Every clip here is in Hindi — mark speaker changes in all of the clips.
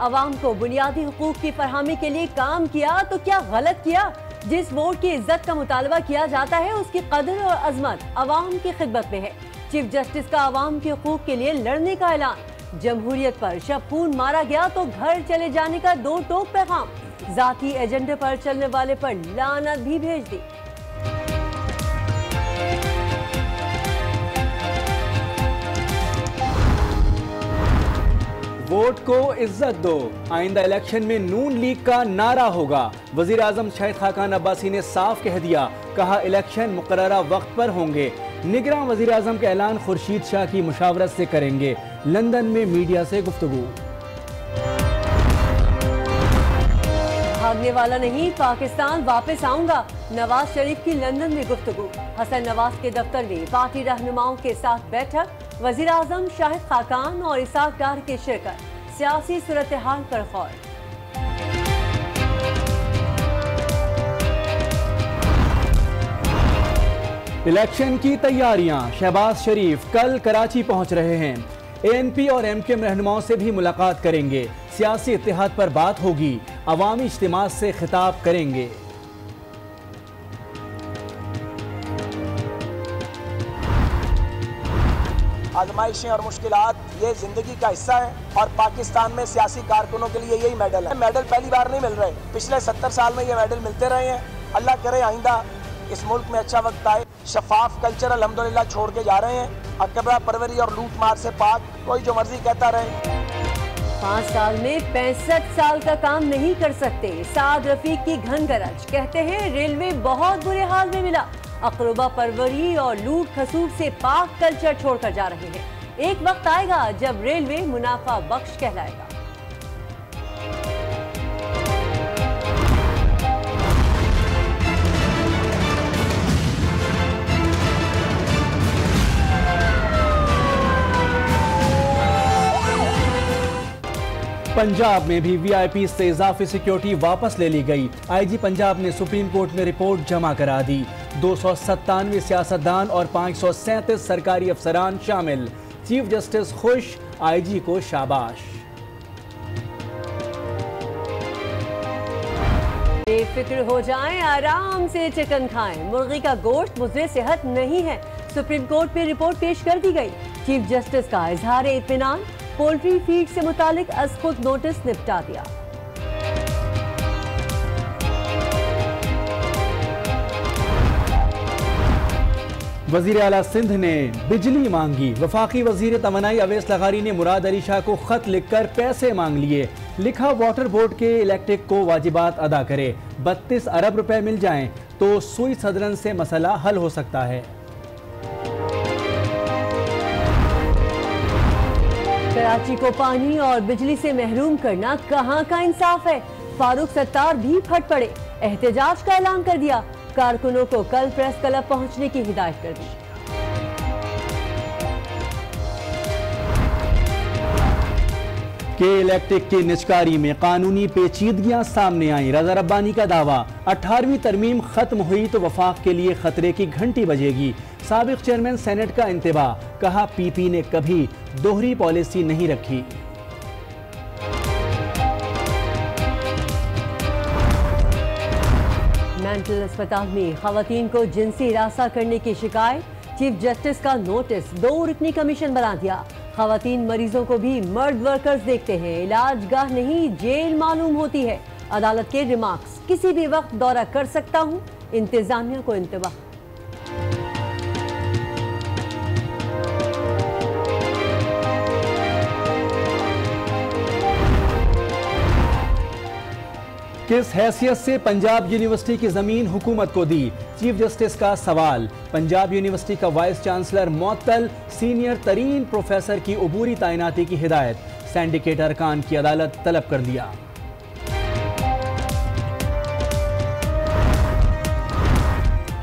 Speaker 1: अवाम को बुनियादी हुकूक की फरहमी के लिए काम किया तो क्या गलत किया? जिस वोट की इज्जत का मुतालबा किया जाता है उसकी कदर और अजमत अवाम की खिदमत में है। चीफ जस्टिस का अवाम के हुकूक के लिए लड़ने का ऐलान। जमहूरियत पर शब खून मारा गया तो घर चले जाने का दो टोक पैगाम। जाती एजेंडे पर चलने वाले पर लानत भी भेज दी।
Speaker 2: वोट को इज्जत दो, आइंदा इलेक्शन में नून लीग का नारा होगा। वजीर आजम शाहिद खाकान अब्बासी ने साफ कह दिया, कहा इलेक्शन मुकर्ररा वक्त पर होंगे। निगरान वजीर आजम का ऐलान खुर्शीद शाह की मुशावरत से करेंगे। लंदन में मीडिया से गुफ्तगू।
Speaker 1: भागने वाला नहीं, पाकिस्तान वापस आऊंगा, नवाज शरीफ की लंदन में गुफ्तगू। हसन नवाज के दफ्तर में पार्टी रहनुमाओं के साथ बैठक। वजीर आजम शाहिद खाकान और इसाक डार की शिरकत। सियासी सूरत हाल पर गौर।
Speaker 2: इलेक्शन की तैयारियां। शहबाज शरीफ कल कराची पहुंच रहे हैं। ANP और MKM रहनुमाओं से भी मुलाकात करेंगे। सियासी इत्तेहाद पर बात होगी। अवामी इज्तिमा से खिताब करेंगे।
Speaker 3: आजमाइशें और मुश्किलात ये जिंदगी का हिस्सा है और पाकिस्तान में सियासी कारकुनों के लिए यही मेडल है। मेडल पहली बार नहीं मिल रहे, पिछले 70 साल में ये मेडल मिलते रहे हैं। अल्लाह करे आइंदा इस मुल्क में अच्छा वक्त आए। शफाफ कल्चर अल्हम्दुलिल्लाह छोड़ के जा रहे हैं। अकबरा परवरी और लूट मार से पाक, कोई जो मर्जी कहता रहे।
Speaker 1: 5 साल में 65 साल का काम नहीं कर सकते, साद रफीक की घन गरज। कहते हैं रेलवे बहुत बुरे हाल में मिला। अकरबा परवरी और लूट खसूट से पाक कल्चर छोड़कर जा रहे हैं। एक वक्त आएगा जब रेलवे मुनाफा बख्श कहलाएगा।
Speaker 2: पंजाब में भी VIP से इजाफी सिक्योरिटी वापस ले ली गई। IG पंजाब ने सुप्रीम कोर्ट में रिपोर्ट जमा करा दी। 297 सियासतदान और 537 सरकारी अफसरान शामिल। चीफ जस्टिस खुश, IG को शाबाश।
Speaker 1: बेफिक्र हो जाएं, आराम से चिकन खाएं। मुर्गी का गोश्त मुज़र सेहत नहीं है। सुप्रीम कोर्ट में रिपोर्ट पेश कर दी गई। चीफ जस्टिस का इजहार इत्मीनान। पोल्ट्री फीड से मुतालिक अज खुद नोटिस निपटा दिया।
Speaker 2: वजीर आला सिंध ने बिजली मांगी। वफाकी वजीर तमन्नाई अवैस लगारी ने मुराद अली शाह को खत लिखकर पैसे मांग लिए। लिखा वाटर बोर्ड के इलेक्ट्रिक को वाजिबात अदा करे। 32 अरब रुपए मिल जाएं तो सुई सदरन से मसला हल हो सकता है।
Speaker 1: कराची को पानी और बिजली से महरूम करना कहां का इंसाफ है। फारूक सत्तार भी फट पड़े। एहतजाज का ऐलान कर दिया। कारकुनों को कल प्रेस क्लब पहुंचने की हिदायत कर दी।
Speaker 2: के इलेक्ट्रिक की निचकारी में कानूनी पेचीदगियां सामने आई। रजा रब्बानी का दावा, 18वीं तरमीम खत्म हुई तो वफाक के लिए खतरे की घंटी बजेगी। साबिक चेयरमैन सेनेट का इंतबा, कहा PP ने कभी दोहरी पॉलिसी नहीं रखी।
Speaker 1: मेंटल अस्पताल में खवातीन को जिनसी हिरासत करने की शिकायत। चीफ जस्टिस का नोटिस, 2 रुकनी कमीशन बना दिया। खवातीन मरीजों को भी मर्द वर्कर्स देखते हैं, इलाज गाह नहीं जेल मालूम होती है। अदालत के रिमार्क्स, किसी भी वक्त दौरा कर सकता हूं, इंतजामिया को इंतबा।
Speaker 2: किस हैसियत से पंजाब यूनिवर्सिटी की जमीन हुकूमत को दी? चीफ जस्टिस का सवाल। पंजाब यूनिवर्सिटी का वाइस चांसलर मुअत्तल, सीनियर तरीन प्रोफेसर की अबूरी तैनाती की हिदायत। सिंडिकेट अरकान की अदालत तलब कर लिया।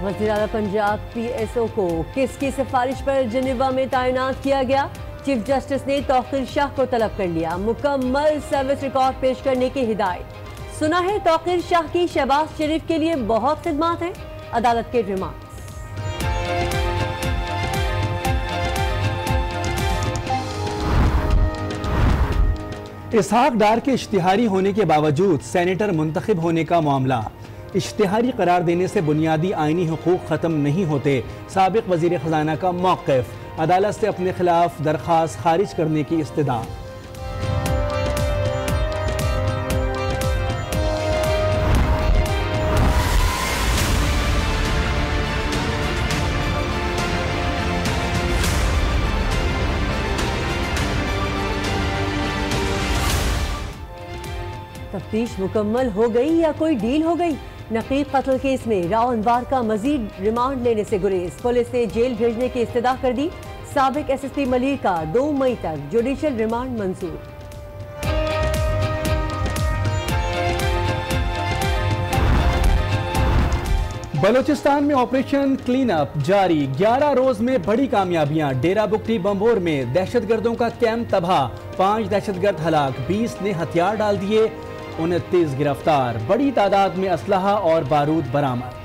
Speaker 1: वज़ीर आला पंजाब PSO को किसकी सिफारिश पर जिनेवा में तैनात किया गया? चीफ जस्टिस ने तौकीर शाह को तलब कर लिया। मुकम्मल सर्विस रिकॉर्ड पेश करने की हिदायत। सुना है तौकीर शाह की शहबाज शरीफ के लिए बहुत खिदमत हैं। अदालत के रिमार्क्स।
Speaker 2: इसहाक डार के इश्तिहारी होने के बावजूद सेनेटर मुंतखब होने का मामला। इश्तिहारी करार देने से बुनियादी आईनी हुकूक ख़त्म नहीं होते। साबिक वज़ीर ख़जाना का मौक़िफ़, अदालत से अपने खिलाफ दरख्वास्त खारिज करने की इस्तदा।
Speaker 1: तफ्तीश मुकम्मल हो गई या कोई डील हो गई? नकीब कत्ल केस में राव अनवार का मजीद रिमांड लेने से गुरेज। पुलिस ने जेल भेजने की इस्तदा कर दी। साबिक SSP मलिर का 2 मई तक जुडिशल रिमांड मंजूर।
Speaker 2: बलूचिस्तान में ऑपरेशन क्लीन अप जारी। 11 रोज में बड़ी कामयाबियां। डेरा बुगटी बम्बोर में दहशतगर्दों का कैंप तबाह, 5 दहशतगर्द हलाक, 20 ने हथियार डाल दिए, 29 गिरफ्तार। बड़ी तादाद में असलहा और बारूद बरामद।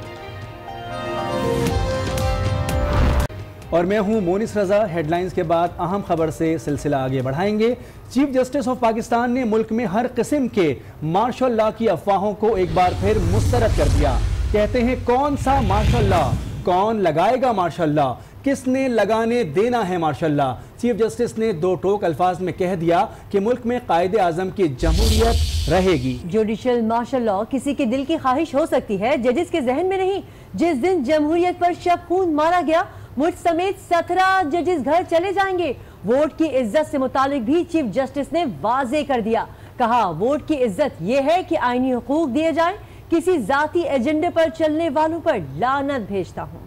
Speaker 2: और मैं हूं मोनिस रजा। हेडलाइंस के बाद अहम खबर से सिलसिला आगे बढ़ाएंगे। चीफ जस्टिस ऑफ पाकिस्तान ने मुल्क में हर किस्म के मार्शल लॉ की अफवाहों को एक बार फिर मुस्तरद कर दिया। कहते हैं कौन सा मार्शल लॉ, कौन लगाएगा मार्शल लॉ, किसने लगाने देना है मार्शल लॉ। चीफ जस्टिस ने 2 टोक अल्फाज में कह दिया कि मुल्क में कायदे आजम की जमहूरियत रहेगी।
Speaker 1: जुडिशल मार्शल लॉ किसी के दिल की ख्वाहिश हो सकती है, जजेस के जहन में नहीं। जिस दिन जमहूरियत पर शब खून मारा गया, मुझ समेत 17 जजेस घर चले जाएंगे। वोट की इज्जत से मुतालिक भी चीफ जस्टिस ने वाजे कर दिया। कहा वोट की इज्जत यह है कि आईनी हुकूक दिए जाए। किसी जाती एजेंडे पर चलने वालों पर लानत भेजता हूं।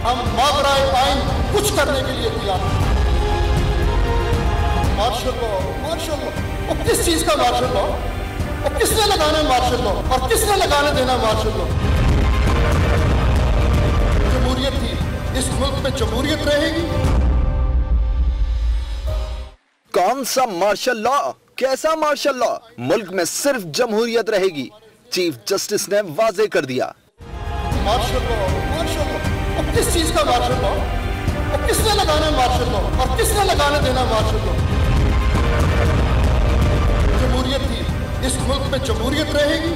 Speaker 4: हम मावराए आइन कुछ करने के लिए तैयार हैं। मार्शल लॉ, मार्शल लॉ, वो किस चीज का मार्शल लॉ? और किसने लगाना मार्शल लॉ और किसने लगाने देना मार्शल लॉ? जमहूरियत थी, इस मुल्क में जमहूरियत रहेगी।
Speaker 5: कौन सा मार्शल लॉ, कैसा मार्शल लॉ? मुल्क में सिर्फ जमहूरियत रहेगी, चीफ जस्टिस ने वाजे कर दिया।
Speaker 4: मार्शल लॉ, मार्शल लॉ, वो किस चीज का मार्शल लॉ? और किसने लगाना मार्शल लॉ और किसने लगाने देना मार्शल लॉ? जमहूरियत थी, इस मुल्क में जमहूरियत रहेगी।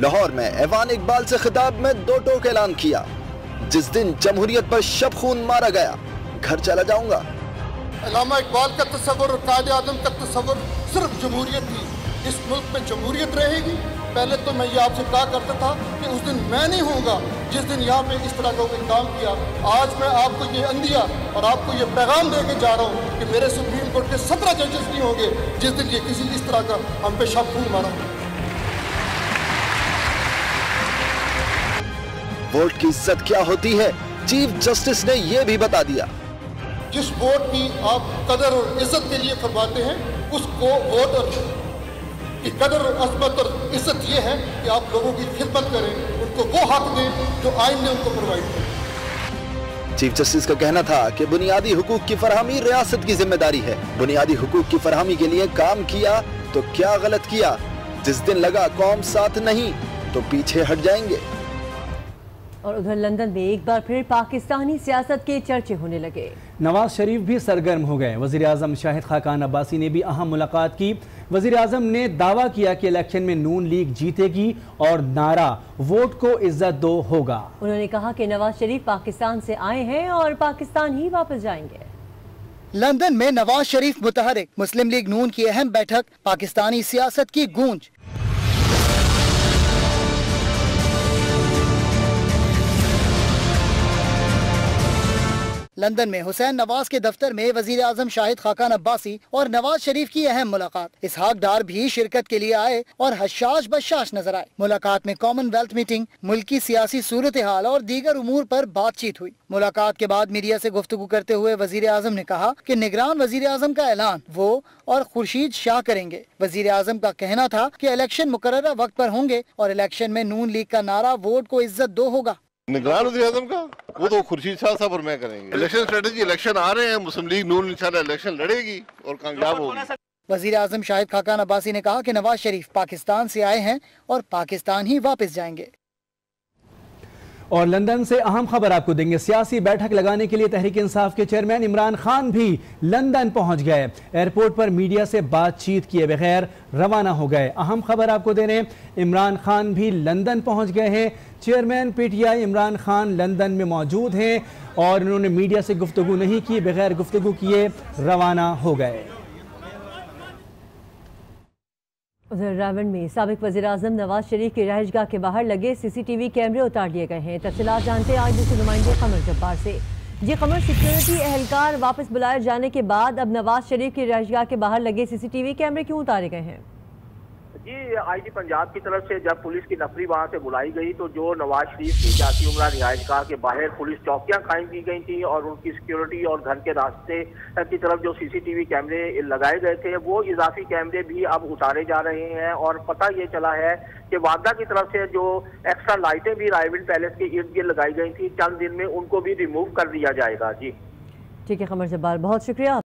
Speaker 5: लाहौर में ऐवान इकबाल से खिताब में 2 टोक ऐलान किया। जिस दिन जमहूरियत पर शब खून मारा गया, घर चला जाऊंगा।
Speaker 4: अल्लामा इकबाल का तस्वुर और कायदे आज़म का तस्वुर सिर्फ जमहूरियत थी, इस मुल्क में जमहूरियत रहेगी। पहले तो मैं ये आपसे कहा करता था कि उस दिन मैं नहीं होऊंगा जिस दिन यहाँ पे इस तरह का कोई काम किया। आज मैं आपको ये अंदिया और आपको ये पैगाम दे के जा रहा हूँ कि मेरे सुप्रीम कोर्ट के 17 जजेस नहीं होंगे जिस दिन ये किसी इस तरह का हम पे शब खून मारा।
Speaker 5: वोट की इज्जत क्या होती है, चीफ जस्टिस ने यह भी बता दिया।
Speaker 4: जिस वोट की आप कदर और इज्जत के लिए फरमाते हैं, उसको वोट और की कदर और अजमत और इज्जत ये है कि आप लोगों की खिदमत करें, उनको वो हक दें जो आइन ने उनको प्रोवाइड किया।
Speaker 5: चीफ जस्टिस का कहना था कि बुनियादी हुकूक की फरहमी रियासत की जिम्मेदारी है। बुनियादी हुकूक की फरहमी के लिए काम किया तो क्या गलत किया? जिस दिन लगा कौम साथ नहीं तो पीछे हट जाएंगे।
Speaker 1: और उधर लंदन में एक बार फिर पाकिस्तानी सियासत के चर्चे होने लगे।
Speaker 2: नवाज शरीफ भी सरगर्म हो गए। वज़ीर आज़म शाहिद खाकान अब्बासी ने भी अहम मुलाकात की। वज़ीर आज़म ने दावा किया कि इलेक्शन में नून लीग जीतेगी और नारा वोट को इज्जत दो होगा।
Speaker 1: उन्होंने कहा कि नवाज शरीफ पाकिस्तान से आए हैं और पाकिस्तान ही वापस जाएंगे।
Speaker 6: लंदन में नवाज शरीफ मुतहरिक, मुस्लिम लीग नून की अहम बैठक, पाकिस्तानी सियासत की गूंज। लंदन में हुसैन नवाज के दफ्तर में वजीर आजम शाहिद खाकान अब्बासी और नवाज शरीफ की अहम मुलाकात। इसहाक डार भी शिरकत के लिए आए और हशाश बशाश नजर आए। मुलाकात में कॉमनवेल्थ मीटिंग, मुल्की सियासी सूरत हाल और दीगर उमूर पर बातचीत हुई। मुलाकात के बाद मीडिया से गुफ्तगू करते हुए वजीर आजम ने कहा कि निगरान वजीर आजम का ऐलान वो और खुर्शीद शाह करेंगे। वजीर आजम का कहना था कि इलेक्शन मुकर्ररा वक्त पर होंगे और इलेक्शन में नून लीग का नारा वोट को इज्जत दो होगा।
Speaker 7: निगरान वज़ीर आज़म का वो तो खुर्शीद शाह साहब और मैं करेंगे। इलेक्शन स्ट्रेटेजी, इलेक्शन आ रहे हैं, मुस्लिम लीग नून इंशाल्लाह इलेक्शन लड़ेगी और कामयाब होगी।
Speaker 6: वजीर आजम शाहिद खाकान अब्बासी ने कहा कि नवाज शरीफ पाकिस्तान से आए हैं और पाकिस्तान ही वापस जाएंगे।
Speaker 2: और लंदन से अहम खबर आपको देंगे। सियासी बैठक लगाने के लिए तहरीक इंसाफ के चेयरमैन इमरान खान भी लंदन पहुंच गए। एयरपोर्ट पर मीडिया से बातचीत किए बगैर रवाना हो गए। अहम खबर आपको दे रहे हैं, इमरान खान भी लंदन पहुंच गए हैं। Chairman PTI Imran Khan London में मौजूद हैं और उन्होंने मीडिया से गुफ्तगू नहीं की, बगैर गुफ्तगू किए रवाना हो गए।
Speaker 1: उधर रावण में साबिक वज़ीर-ए-आज़म नवाज शरीफ की रहायशगाह के बाहर लगे सीसीटीवी कैमरे उतार लिए गए हैं। तफसीलात जानते हैं आज के नुमाइंदे कमर जब्बार से। जी कमर, सिक्योरिटी एहलकार वापस बुलाए जाने के बाद अब नवाज शरीफ की रहायशगाह के बाहर लगे सीसीटीवी कैमरे क्यों उतारे गए हैं?
Speaker 8: जी, आईजी पंजाब की तरफ से जब पुलिस की नफरी वहां से बुलाई गई तो जो नवाज शरीफ की जाती उम्रा रिहायशगाह के बाहर पुलिस चौकियां कायम की गई थी और उनकी सिक्योरिटी और घर के रास्ते की तरफ जो सीसीटीवी कैमरे लगाए गए थे वो इजाफी कैमरे भी अब उतारे जा रहे हैं। और पता ये चला है कि वादा की तरफ से जो एक्स्ट्रा लाइटें भी रायविंड पैलेस के इर्द गिर्द लगाई गई थी, चंद दिन में उनको भी रिमूव कर दिया जाएगा। जी
Speaker 1: ठीक है कमर जब्बार, बहुत शुक्रिया।